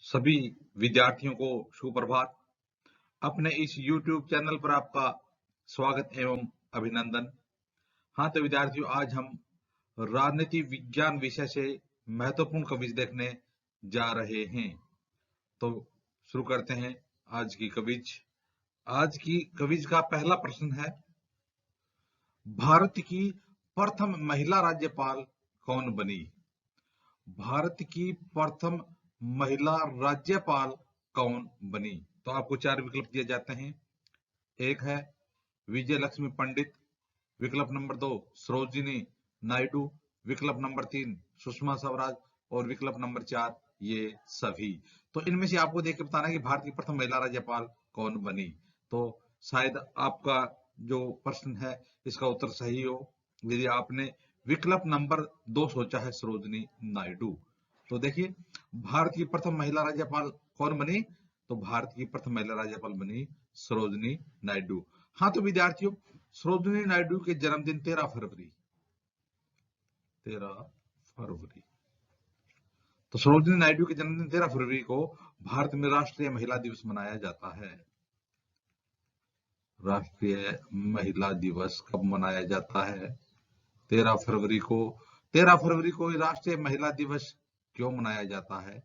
सभी विद्यार्थियों को सुप्रभात। अपने इस YouTube चैनल पर आपका स्वागत एवं अभिनंदन। हाँ, तो विद्यार्थियों, आज हम राजनीति विज्ञान विषय से महत्वपूर्ण क्विज देखने जा रहे हैं। तो शुरू करते हैं आज की क्विज। आज की क्विज का पहला प्रश्न है, भारत की प्रथम महिला राज्यपाल कौन बनी? भारत की प्रथम महिला राज्यपाल कौन बनी? तो आपको चार विकल्प दिए जाते हैं। एक है विजय लक्ष्मी पंडित, विकल्प नंबर 2 सरोजिनी नायडू, विकल्प नंबर 3 सुषमा स्वराज और विकल्प नंबर 4 ये सभी। तो इनमें से आपको देख के बताना है कि भारत की प्रथम महिला राज्यपाल कौन बनी। तो शायद आपका जो प्रश्न है इसका उत्तर सही हो यदि आपने विकल्प नंबर 2 सोचा है, सरोजिनी नायडू। तो देखिए, भारत की प्रथम महिला राज्यपाल कौन बनी? तो भारत की प्रथम महिला राज्यपाल बनी सरोजिनी नायडू। हाँ, तो विद्यार्थियों, सरोजिनी नायडू के जन्मदिन 13 फरवरी। तो सरोजिनी नायडू के जन्मदिन 13 फरवरी को भारत में राष्ट्रीय महिला दिवस मनाया जाता है। राष्ट्रीय महिला दिवस कब मनाया जाता है? 13 फरवरी को। 13 फरवरी को राष्ट्रीय महिला दिवस क्यों मनाया जाता है?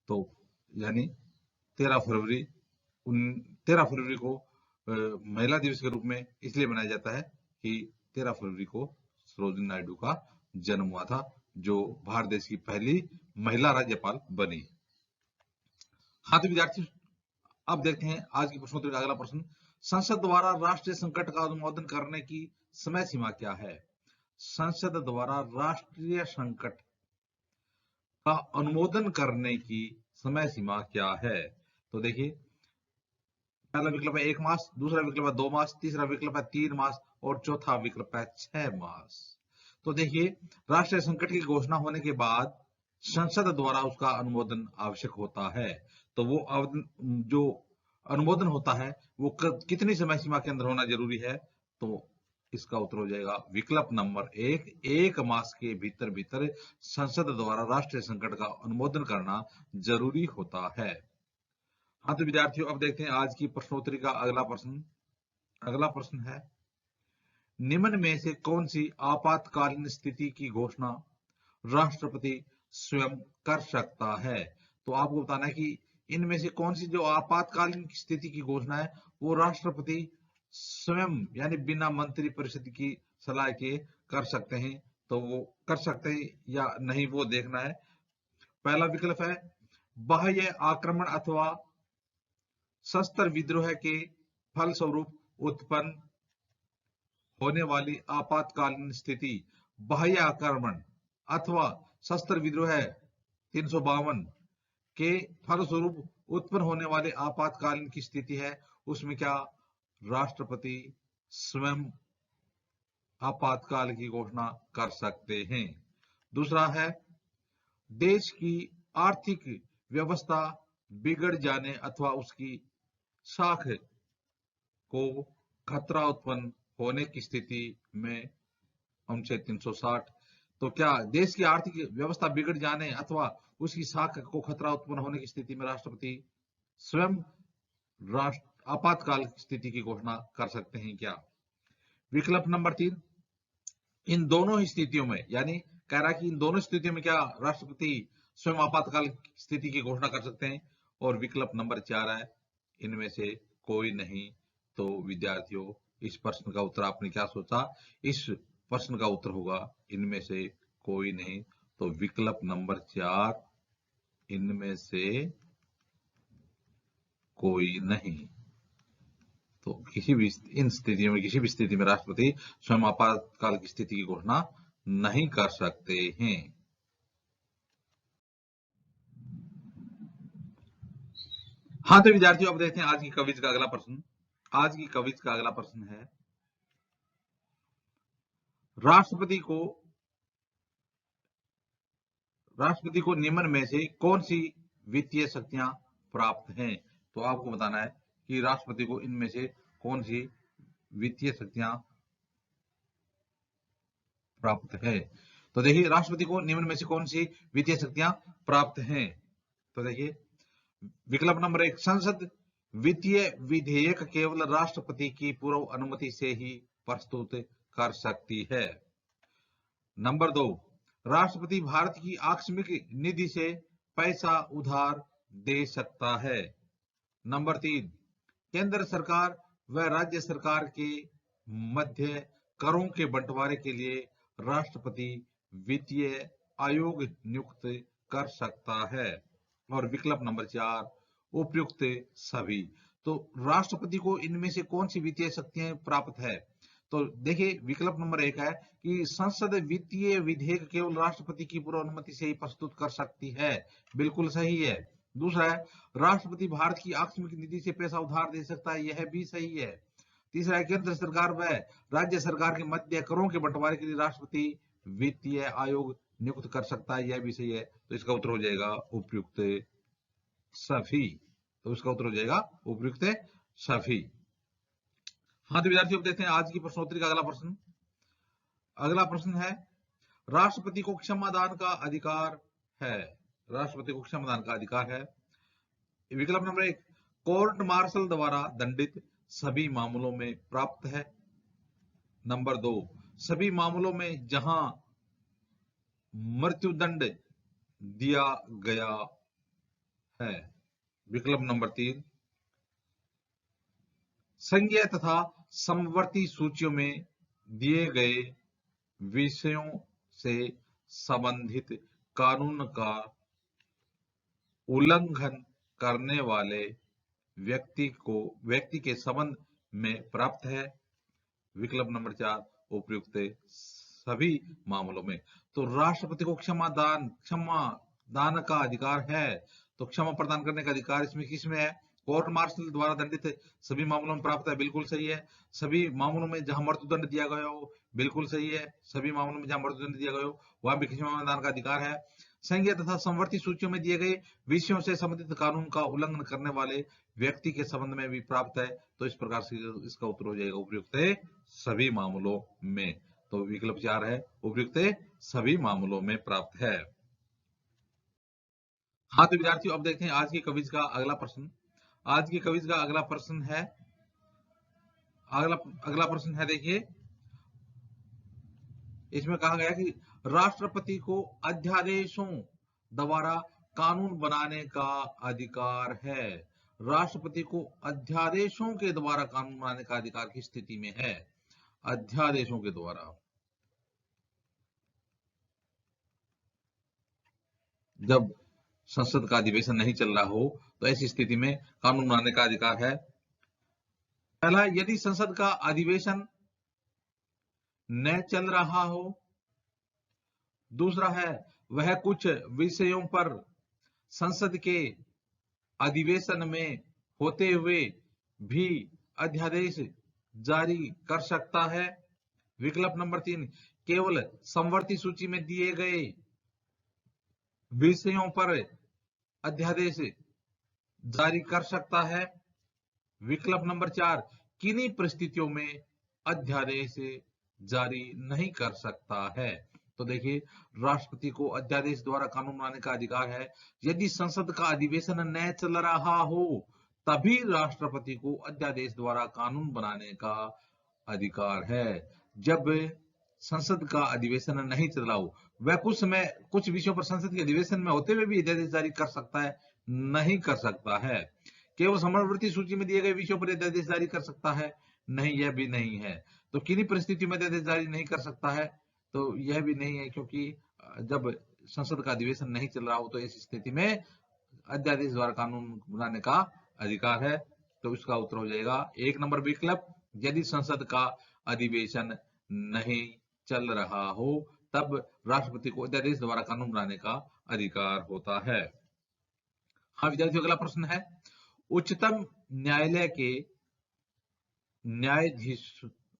तो यानी 13 फरवरी 13 फरवरी को महिला दिवस के रूप में इसलिए मनाया जाता है कि 13 फरवरी को सरोजिनी नायडू का जन्म हुआ था, जो भारत देश की पहली महिला राज्यपाल बनी। हाँ, तो विद्यार्थी, अब देखते हैं आज की प्रश्नोत्तरी का अगला प्रश्न। संसद द्वारा राष्ट्रीय संकट का अनुमोदन करने की समय सीमा क्या है? संसद द्वारा राष्ट्रीय संकट का अनुमोदन करने की समय सीमा क्या है? तो देखिए, पहला विकल्प है 1 मास, दूसरा विकल्प है 2 मास, तीसरा विकल्प है 3 मास और चौथा विकल्प है 6 मास। तो देखिए, राष्ट्रीय संकट की घोषणा होने के बाद संसद द्वारा उसका अनुमोदन आवश्यक होता है। तो वो जो अनुमोदन होता है वो कितनी समय सीमा के अंदर होना जरूरी है? तो इसका उत्तर हो जाएगा विकल्प नंबर 1 मास के भीतर भीतर संसद द्वारा राष्ट्रीय संकट का अनुमोदन करना जरूरी होता है। हाँ, तो विद्यार्थियों, अब देखते हैं आज की प्रश्नोत्तरी का अगला प्रश्न। अगला प्रश्न है, निम्न में से कौन सी आपातकालीन स्थिति की घोषणा राष्ट्रपति स्वयं कर सकता है? तो आपको बताना है कि इनमें से कौन सी जो आपातकालीन स्थिति की घोषणा है वो राष्ट्रपति स्वयं यानी बिना मंत्रिपरिषद की सलाह के कर सकते हैं। तो वो कर सकते हैं या नहीं वो देखना है। पहला विकल्प है बाह्य आक्रमण अथवा सशस्त्र विद्रोह के फलस्वरूप उत्पन्न होने वाली आपातकालीन स्थिति, बाह्य आक्रमण अथवा सशस्त्र विद्रोह 352 के फलस्वरूप उत्पन्न होने वाली आपातकालीन की स्थिति है, उसमें क्या राष्ट्रपति स्वयं आपातकाल की घोषणा कर सकते हैं। दूसरा है देश की आर्थिक व्यवस्था बिगड़ जाने अथवा उसकी साख को खतरा उत्पन्न होने की स्थिति में अनुच्छेद 360। तो क्या देश की आर्थिक व्यवस्था बिगड़ जाने अथवा उसकी साख को खतरा उत्पन्न होने की स्थिति में राष्ट्रपति स्वयं राष्ट्र आपातकाल स्थिति की घोषणा कर सकते हैं क्या? विकल्प नंबर 3, इन दोनों स्थितियों में, यानी कह रहा है कि इन दोनों स्थितियों में क्या राष्ट्रपति स्वयं आपातकाल स्थिति की घोषणा कर सकते हैं। और विकल्प नंबर 4 है इनमें से कोई नहीं। तो विद्यार्थियों, इस प्रश्न का उत्तर आपने क्या सोचा? इस प्रश्न का उत्तर होगा इनमें से कोई नहीं। तो विकल्प नंबर 4, इनमें से कोई नहीं। तो किसी भी इन स्थितियों में, किसी भी स्थिति में राष्ट्रपति स्वयं आपातकाल की स्थिति की घोषणा नहीं कर सकते हैं। हाँ, तो विद्यार्थियों, अब देखते हैं आज की क्विज का अगला प्रश्न। आज की क्विज का अगला प्रश्न है, राष्ट्रपति को निम्न में से कौन सी वित्तीय शक्तियां प्राप्त हैं? तो आपको बताना है कि राष्ट्रपति को इनमें से कौन सी वित्तीय शक्तियां प्राप्त है। तो देखिए राष्ट्रपति को निम्न में से कौन सी वित्तीय शक्तियां प्राप्त हैं? तो देखिए विकल्प नंबर 1, संसद वित्तीय विधेयक केवल राष्ट्रपति की पूर्व अनुमति से ही प्रस्तुत कर सकती है। नंबर 2, राष्ट्रपति भारत की आकस्मिक निधि से पैसा उधार दे सकता है। नंबर 3, केंद्र सरकार व राज्य सरकार के मध्य करों के बंटवारे के लिए राष्ट्रपति वित्तीय आयोग नियुक्त कर सकता है। और विकल्प नंबर 4, उपयुक्त सभी। तो राष्ट्रपति को इनमें से कौन सी वित्तीय शक्तियां प्राप्त है? तो देखिए विकल्प नंबर 1 है कि संसद वित्तीय विधेयक केवल राष्ट्रपति की पूर्व अनुमति से ही प्रस्तुत कर सकती है, बिल्कुल सही है। दूसरा है राष्ट्रपति भारत की आकस्मिक निधि से पैसा उधार दे सकता है, यह भी सही है। तीसरा है केंद्र सरकार व राज्य सरकार के मध्य करों के बंटवारे के लिए राष्ट्रपति वित्तीय आयोग नियुक्त कर सकता है, यह भी सही है। तो इसका उत्तर हो जाएगा उपयुक्त सभी। तो इसका उत्तर हो जाएगा उपयुक्त सभी। हाँ तो विद्यार्थियों देखते हैं आज की प्रश्नोत्तरी का अगला प्रश्न। अगला प्रश्न है राष्ट्रपति को क्षमादान का अधिकार है। राष्ट्रपति को क्षमादान का अधिकार है। विकल्प नंबर 1, कोर्ट मार्शल द्वारा दंडित सभी मामलों में प्राप्त है। नंबर 2, सभी मामलों में जहां मृत्युदंड दिया गया है। विकल्प नंबर 3, संज्ञेय तथा समवर्ती सूचियों में दिए गए विषयों से संबंधित कानून का उल्लंघन करने वाले व्यक्ति के संबंध में प्राप्त है। विकल्प नंबर 4, उपयुक्त सभी मामलों में। तो राष्ट्रपति को क्षमा दान का अधिकार है। तो क्षमा प्रदान करने का अधिकार इसमें किसमें है? कोर्ट मार्शल द्वारा दंडित सभी मामलों में प्राप्त है, बिल्कुल सही है। सभी मामलों में जहां मृत्युदंड दिया गया हो, बिल्कुल सही है। सभी मामलों में जहां मृत्युदंड दिया गया हो वहां भी क्षमा दान का अधिकार है। संज्ञेय तथा समवर्ती सूचियों में दिए गए विषयों से संबंधित कानून का उल्लंघन करने वाले व्यक्ति के संबंध में भी प्राप्त है। तो इस प्रकार से इसका उत्तर हो जाएगा उपयुक्त सभी मामलों में। तो विकल्प 4 है उपयुक्त सभी मामलों में प्राप्त है। हाँ तो विद्यार्थियों अब देखते हैं आज की क्विज का अगला प्रश्न। आज की क्विज का अगला प्रश्न है देखिए इसमें कहा गया कि राष्ट्रपति को अध्यादेशों द्वारा कानून बनाने का अधिकार है। राष्ट्रपति को अध्यादेशों के द्वारा कानून बनाने का अधिकार किस स्थिति में है? अध्यादेशों के द्वारा, जब संसद का अधिवेशन नहीं चल रहा हो तो ऐसी स्थिति में कानून बनाने का अधिकार है। पहला, यदि संसद का अधिवेशन न चल रहा हो। दूसरा है वह कुछ विषयों पर संसद के अधिवेशन में होते हुए भी अध्यादेश जारी कर सकता है। विकल्प नंबर 3, केवल समवर्ती सूची में दिए गए विषयों पर अध्यादेश जारी कर सकता है। विकल्प नंबर 4, किन्हीं परिस्थितियों में अध्यादेश जारी नहीं कर सकता है। तो देखिए राष्ट्रपति को अध्यादेश द्वारा कानून बनाने का अधिकार है। यदि संसद का अधिवेशन न चल रहा हो तभी राष्ट्रपति को अध्यादेश द्वारा कानून बनाने का अधिकार है। जब संसद का अधिवेशन नहीं चल रहा हो, वह कुछ विषयों पर संसद के अधिवेशन में होते हुए भी अध्यादेश जारी कर सकता है, नहीं कर सकता है। केवल समवर्ती सूची में दिए गए विषयों पर अध्यादेश जारी कर सकता है, नहीं, यह भी नहीं है। तो किन्हीं परिस्थितियों में अध्यादेश जारी नहीं कर सकता है, तो यह भी नहीं है, क्योंकि जब संसद का अधिवेशन नहीं चल रहा हो तो इस स्थिति में अध्यादेश द्वारा कानून बनाने का अधिकार है। तो इसका उत्तर हो जाएगा 1 नंबर विकल्प, यदि संसद का अधिवेशन नहीं चल रहा हो तब राष्ट्रपति को अध्यादेश द्वारा कानून बनाने का अधिकार होता है। हाँ विद्यार्थियों अगला प्रश्न है, उच्चतम न्यायालय के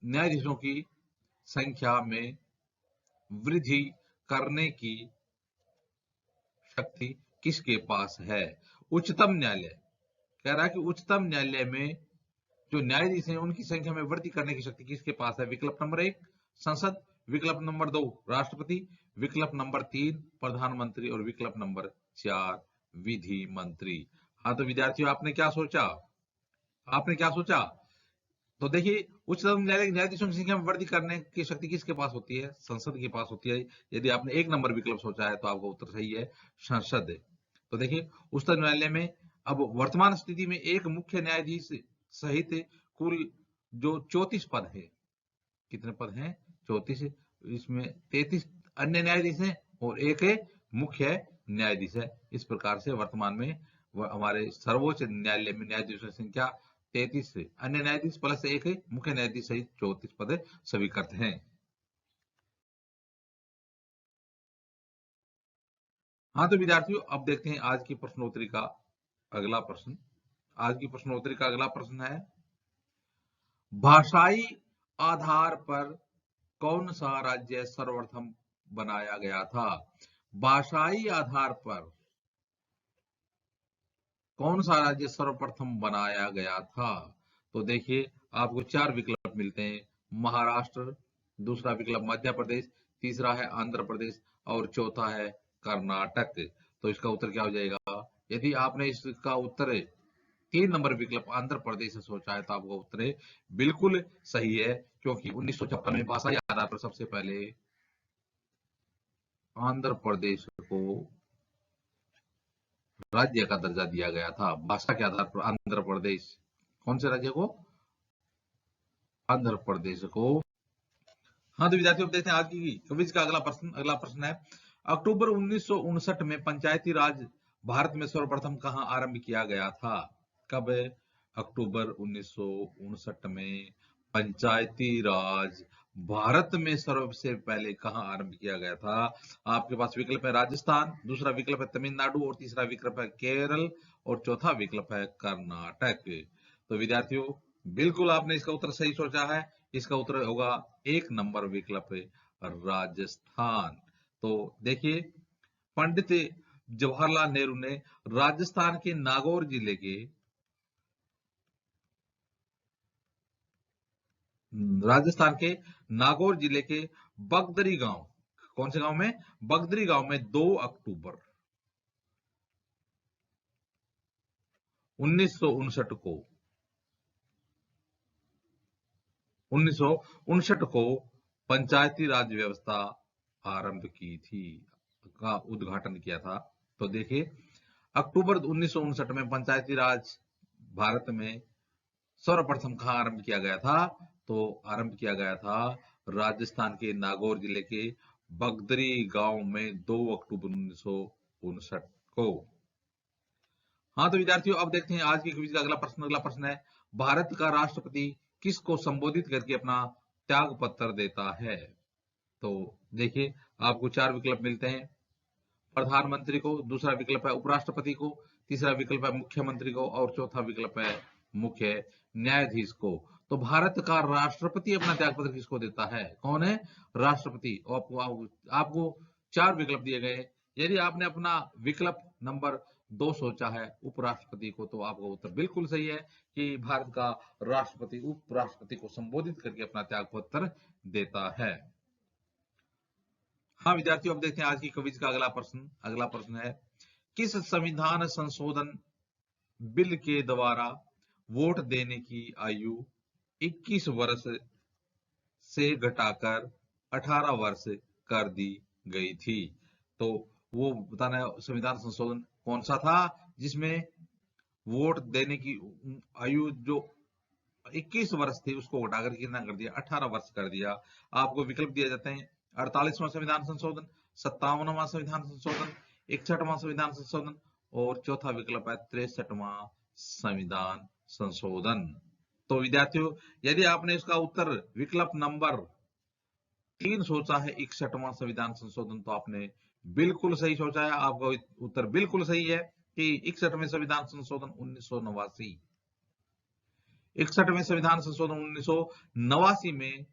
न्यायाधीशों की संख्या में वृद्धि करने की शक्ति किसके पास है? उच्चतम न्यायालय कह रहा है कि उच्चतम न्यायालय में जो न्यायाधीश हैं उनकी संख्या में वृद्धि करने की शक्ति किसके पास है? विकल्प नंबर 1 संसद, विकल्प नंबर 2 राष्ट्रपति, विकल्प नंबर 3 प्रधानमंत्री और विकल्प नंबर 4 विधि मंत्री। हाँ तो विद्यार्थियों, आपने क्या सोचा? आपने क्या सोचा? तो देखिए, उच्चतम न्यायालय के न्यायाधीशों की संख्या में वृद्धि करने की शक्ति किसके पास होती है? संसद के पास होती है। यदि आपने 1 नंबर विकल्प सोचा है तो आपका उत्तर सही है, संसद। तो देखिए, उच्चतम न्यायालय में अब वर्तमान स्थिति में एक मुख्य न्यायाधीश सहित कुल जो 34 पद है। कितने पद हैं? 34। इसमें 33 अन्य न्यायाधीश हैं और एक मुख्य न्यायाधीश है। इस प्रकार से वर्तमान में हमारे सर्वोच्च न्यायालय में न्यायाधीशों की संख्या 33 है। अन्य न्यायाधीश प्लस एक मुख्य न्यायाधीश सहित 34 पद स्वीकृत हैं। हाँ तो विद्यार्थियों, अब देखते हैं आज की प्रश्नोत्तरी का अगला प्रश्न। आज की प्रश्नोत्तरी का अगला प्रश्न है, भाषाई आधार पर कौन सा राज्य सर्वप्रथम बनाया गया था? भाषाई आधार पर कौन सा राज्य सर्वप्रथम बनाया गया था? तो देखिए, आपको 4 विकल्प मिलते हैं। महाराष्ट्र, दूसरा विकल्प मध्य प्रदेश, तीसरा है आंध्र प्रदेश और चौथा है कर्नाटक। तो इसका उत्तर क्या हो जाएगा? यदि आपने इसका उत्तर 3 नंबर विकल्प आंध्र प्रदेश से सोचा है तो आपका उत्तर बिल्कुल सही है, क्योंकि 1956 में भाषाई आधार पर सबसे पहले आंध्र प्रदेश को राज्य का दर्जा दिया गया था। भाषा के आधार पर आंध्र प्रदेश, कौन से राज्य को? आंध्र प्रदेश को। हाँ तो विद्यार्थियों, देखते हैं आज की क्विज का अगला प्रश्न। अगला प्रश्न है, अक्टूबर 1959 में पंचायती राज भारत में सर्वप्रथम कहां आरंभ किया गया था? कब? अक्टूबर 1959 में पंचायती राज भारत में सबसे पहले कहां आरंभ किया गया था? आपके पास विकल्प है राजस्थान, दूसरा विकल्प है तमिलनाडु और तीसरा विकल्प है केरल और चौथा विकल्प है कर्नाटक। तो विद्यार्थियों, बिल्कुल आपने इसका उत्तर सही सोचा है। इसका उत्तर होगा 1 नंबर विकल्प राजस्थान। तो देखिए, पंडित जवाहरलाल नेहरू ने राजस्थान के नागौर जिले के बगदरी गांव, कौन से गांव में? बगदरी गांव में 2 अक्टूबर 1959 को पंचायती राज व्यवस्था आरंभ की थी, का उद्घाटन किया था। तो देखिए, अक्टूबर 1959 में पंचायती राज भारत में सर्वप्रथम कहां आरंभ किया गया था? तो आरंभ किया गया था राजस्थान के नागौर जिले के बगदरी गांव में 2 अक्टूबर 1959 को। हाँ तो विद्यार्थियों, अब देखते हैं आज की क्विज का अगला प्रश्न। अगला प्रश्न है, भारत का राष्ट्रपति किसको संबोधित करके अपना त्याग पत्र देता है? तो देखिए, आपको 4 विकल्प मिलते हैं। प्रधानमंत्री को, दूसरा विकल्प है उपराष्ट्रपति को, तीसरा विकल्प है मुख्यमंत्री को और चौथा विकल्प है मुख्य न्यायाधीश को। तो भारत का राष्ट्रपति अपना त्याग पत्र किसको देता है? कौन है राष्ट्रपति? आपको 4 विकल्प दिए गए। यदि आपने अपना विकल्प नंबर 2 सोचा है उपराष्ट्रपति को, तो आपका उत्तर बिल्कुल सही है कि भारत का राष्ट्रपति उपराष्ट्रपति को संबोधित करके अपना त्याग पत्र देता है। हाँ विद्यार्थियों, अब देखते हैं आज की क्विज का अगला प्रश्न। अगला प्रश्न है, किस संविधान संशोधन बिल के द्वारा वोट देने की आयु 21 वर्ष से घटाकर 18 वर्ष कर दी गई थी? तो वो बताना है, संविधान संशोधन कौन सा था जिसमें वोट देने की आयु जो 21 वर्ष थी उसको घटाकर कितना कर दिया? 18 वर्ष कर दिया। आपको विकल्प दिए जाते हैं, 48वां संविधान संशोधन, 57वां संविधान संशोधन, 61वां संविधान संशोधन और चौथा विकल्प है 63वां संविधान संशोधन। तो विद्यार्थियों, यदि आपने इसका उत्तर विकल्प नंबर 3 सोचा है 61वां संविधान संशोधन, तो आपने बिल्कुल सही सोचा है। आपका उत्तर बिल्कुल सही है कि 61वें संविधान संशोधन 1989, 61वें संविधान संशोधन 1989 में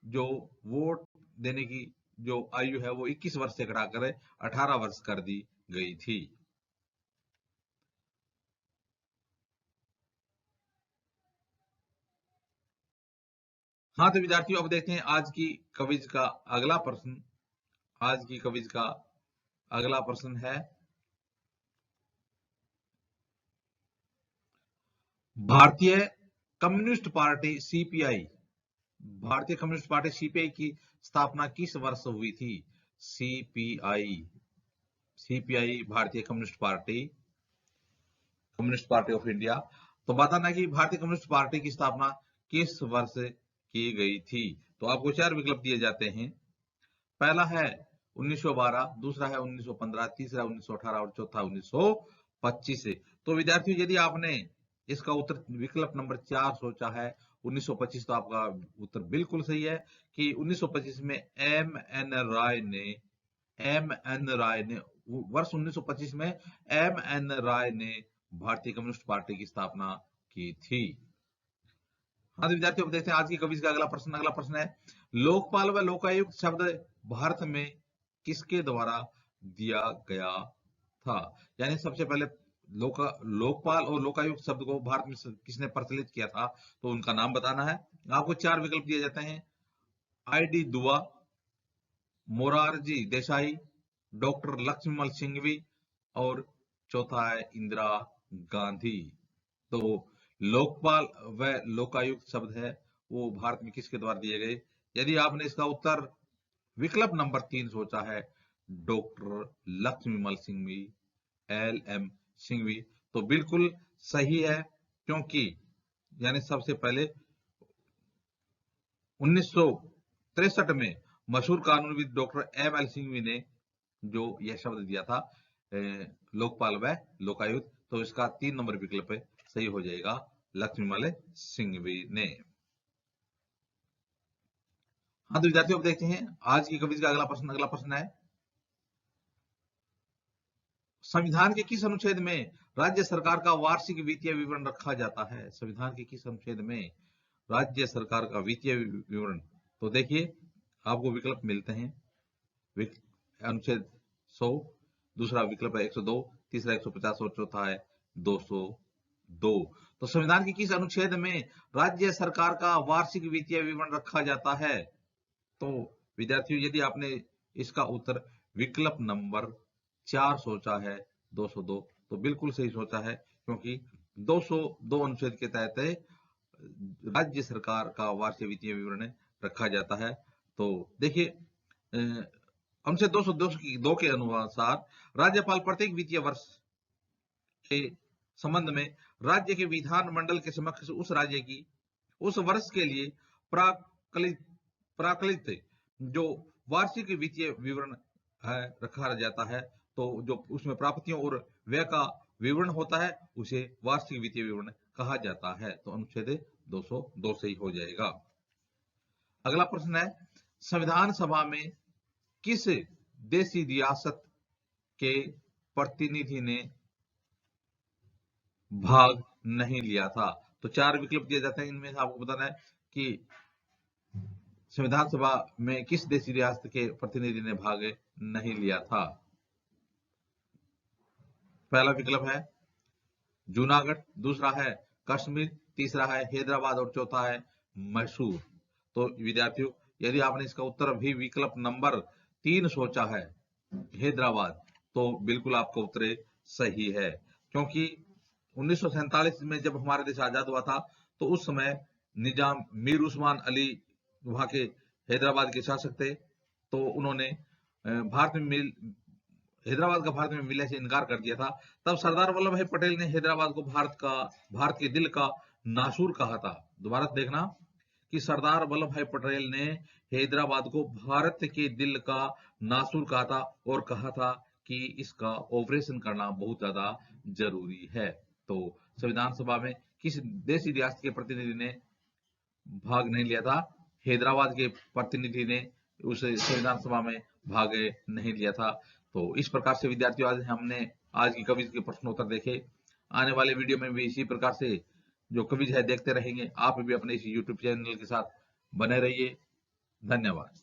जो वोट देने की जो आयु है वो 21 वर्ष से घटाकर 18 वर्ष कर दी गई थी। हाँ तो विद्यार्थियों, अब देखते हैं आज की क्विज का अगला प्रश्न। आज की क्विज का अगला प्रश्न है, भारतीय कम्युनिस्ट पार्टी सीपीआई, भारतीय कम्युनिस्ट पार्टी सीपीआई की स्थापना किस वर्ष हुई थी? सीपीआई, सीपीआई भारतीय कम्युनिस्ट पार्टी ऑफ इंडिया। तो बताना कि भारतीय कम्युनिस्ट पार्टी की स्थापना किस वर्ष की गई थी। तो आपको चार विकल्प दिए जाते हैं। पहला है 1912, दूसरा है 1915, तीसरा 1918 और चौथा 1925 से। तो विद्यार्थियों, यदि आपने इसका उत्तर विकल्प नंबर 4 सोचा है 1925, तो आपका उत्तर बिल्कुल सही है कि 1925 में एम एन राय ने वर्ष 1925 में एम एन राय ने भारतीय कम्युनिस्ट पार्टी की स्थापना की थी। हाँ तो विद्यार्थियों, देखते हैं आज की क्विज का अगला प्रश्न है, लोकपाल व लोकायुक्त शब्द भारत में किसके द्वारा दिया गया था? यानी सबसे पहले लोकपाल और लोकायुक्त शब्द को भारत में किसने प्रचलित किया था, तो उनका नाम बताना है। आपको चार विकल्प दिए जाते हैं, आईडी दुआ, मोरारजी देसाई, डॉक्टर लक्ष्मण सिंघवी और चौथा है इंदिरा गांधी। तो लोकपाल व लोकायुक्त शब्द है वो भारत में किसके द्वारा दिए गए? यदि आपने इसका उत्तर विकल्प नंबर 3 सोचा है डॉक्टर लक्ष्मण सिंघवी, LM सिंघवी, तो बिल्कुल सही है, क्योंकि यानी सबसे पहले 1963 में मशहूर कानूनविद डॉक्टर ML सिंघवी ने जो यह शब्द दिया था लोकपाल व लोकायुक्त, तो इसका 3 नंबर विकल्प सही हो जाएगा, लक्ष्मण सिंघवी ने। हाँ तो विद्यार्थियों, अब देखते हैं आज की क्विज का अगला प्रश्न है, संविधान के किस अनुच्छेद में राज्य सरकार का वार्षिक वित्तीय विवरण रखा जाता है? संविधान के किस अनुच्छेद में राज्य सरकार का वित्तीय विवरण? तो देखिए, आपको विकल्प मिलते हैं, अनुच्छेद 100, दूसरा विकल्प है 102, तीसरा 150 और चौथा है 202। तो संविधान के किस अनुच्छेद में राज्य सरकार का वार्षिक वित्तीय विवरण रखा जाता है? तो विद्यार्थियों, यदि आपने इसका उत्तर विकल्प नंबर 4 सोचा है 202, तो बिल्कुल सही सोचा है, क्योंकि 202 अनुच्छेद के तहत राज्य सरकार का वार्षिक वित्तीय विवरण रखा जाता है। तो देखिए, अनुच्छेद 202 के अनुसार राज्यपाल प्रत्येक वित्तीय वर्ष के संबंध में राज्य के विधान मंडल के समक्ष उस राज्य की उस वर्ष के लिए प्राकलित जो वार्षिक वित्तीय विवरण है रखा जाता है, तो जो उसमें प्राप्तियों और व्यय का विवरण होता है उसे वार्षिक वित्तीय विवरण कहा जाता है। तो अनुच्छेद 202 से ही हो जाएगा। अगला प्रश्न है, संविधान सभा में किस देशी रियासत के प्रतिनिधि ने भाग नहीं लिया था? तो चार विकल्प दिए जाते हैं, इनमें आपको बताना है कि संविधान सभा में किस देशी रियासत के प्रतिनिधि ने भाग नहीं लिया था। पहला विकल्प है जूनागढ़, दूसरा है कश्मीर, तीसरा है हैदराबाद और चौथा है मैसूर। तो विद्यार्थियों, यदि आपने इसका उत्तर भी विकल्प नंबर 3 सोचा है हैदराबाद, तो बिल्कुल आपका उत्तर सही है, क्योंकि 1947 में जब हमारा देश आजाद हुआ था, तो उस समय निजाम मीर उस्मान अली वहां के हैदराबाद के शासक थे। तो उन्होंने हैदराबाद का भारत में विलय से इनकार कर दिया था। तब सरदार वल्लभ भाई पटेल ने हैदराबाद को भारत के दिल का नासूर कहा था। दोबारा देखना कि सरदार वल्लभ भाई पटेल ने हैदराबाद को भारत के दिल का नासूर कहा था और कहा था कि इसका ऑपरेशन करना बहुत ज्यादा जरूरी है। तो संविधान सभा में किस देशी रियासत के प्रतिनिधि ने भाग नहीं लिया था? हैदराबाद के प्रतिनिधि ने उस संविधान सभा में भाग नहीं लिया था। तो इस प्रकार से विद्यार्थियों, आज हमने आज की क्विज के प्रश्नोत्तर देखे। आने वाले वीडियो में भी इसी प्रकार से जो क्विज है देखते रहेंगे। आप भी अपने इस YouTube चैनल के साथ बने रहिए। धन्यवाद।